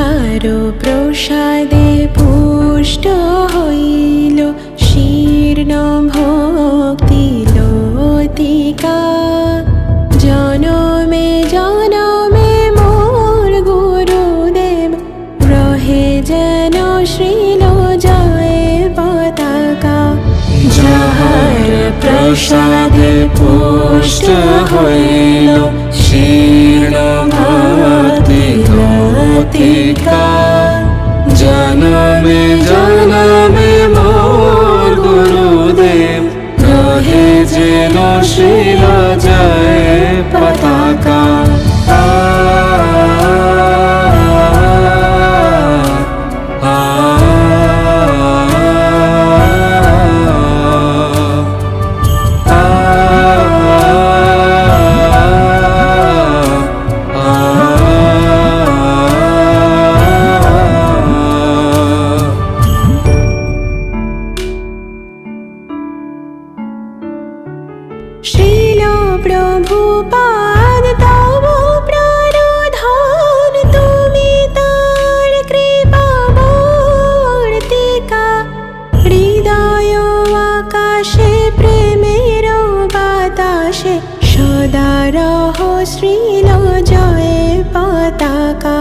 যাহার প্রসাদে পুষ্ট হইল শীর্ণ ভক্তি লতিকা, জনমে জনমে মোর গুরুদেব রহে যেন শ্রীল জয় পতাকা। যাহার প্রসাদে পুষ্ট হইল শীর্ণ ভক্তি লতিকা, জনমে জনমে মোর গুরুদেব রহে যেন শ্রীল জয় পতাকা। শ্রীল প্রভুপাদ তব প্রাণধন, তুমি তার কৃপা বর্তিকা। হৃদয় আকাশে প্রেমের বাতাসে সদা রহ শ্রীল জয় পতাকা।